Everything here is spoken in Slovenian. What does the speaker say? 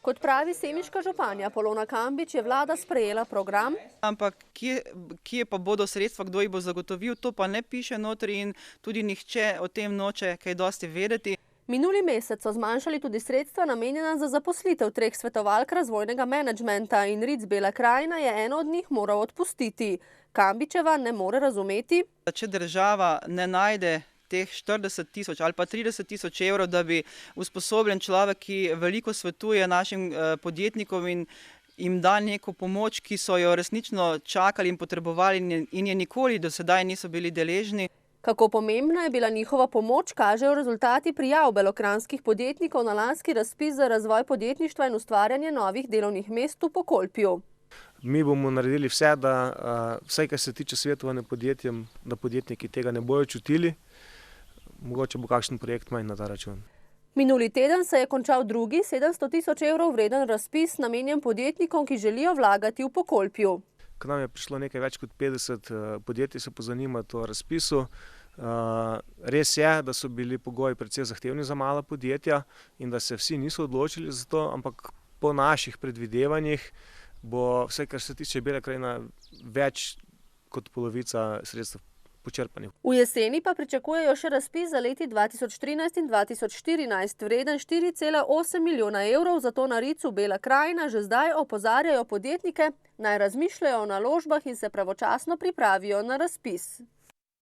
Kot pravi semiška županja Polona Kambič, je vlada sprejela program. Ampak kje pa bodo sredstva, kdo jih bo zagotovil, to pa ne piše notri in tudi nihče o tem noče kaj dosti vedeti. Minuli mesec so zmanjšali tudi sredstva namenjena za zaposlitev 3 svetovalk razvojnega menedžmenta in RIC Bela krajina je eno od njih moral odpustiti. Kambičeva ne more razumeti. Če država ne najde teh 40 000 ali pa 30 000 evrov, da bi usposobljen človek, ki veliko svetuje našim podjetnikom in jim da neko pomoč, ki so jo resnično čakali in potrebovali in je nikoli do sedaj niso bili deležni. Kako pomembna je bila njihova pomoč, kažejo rezultati prijav belokranjskih podjetnikov na lanski razpis za razvoj podjetništva in ustvarjanje novih delovnih mest v Pokolpju. Mi bomo naredili vse, da vsaj kar se tiče svetovanja podjetjem, da podjetniki tega ne bojo čutili. Mogoče bo kakšen projekt manj na ta račun. Minuli teden se je končal drugi 700 000 evrov vreden razpis namenjen podjetnikom, ki želijo vlagati v Pokolpju. K nam je prišlo nekaj več kot 50 podjetij se pozanimati o razpisu. Res je, da so bili pogoji precej zahtevni za mala podjetja in da se vsi niso odločili za to, ampak po naših predvidevanjih bo vse, kar se tiče Bele krajine, več kot polovica sredstev počrpanih. V jeseni pa pričakujejo še razpis za leti 2013 in 2014, vreden 4,8 milijona evrov, zato na RIC-u Bela krajina že zdaj opozarjajo podjetnike, naj razmišljajo o naložbah in se pravočasno pripravijo na razpis.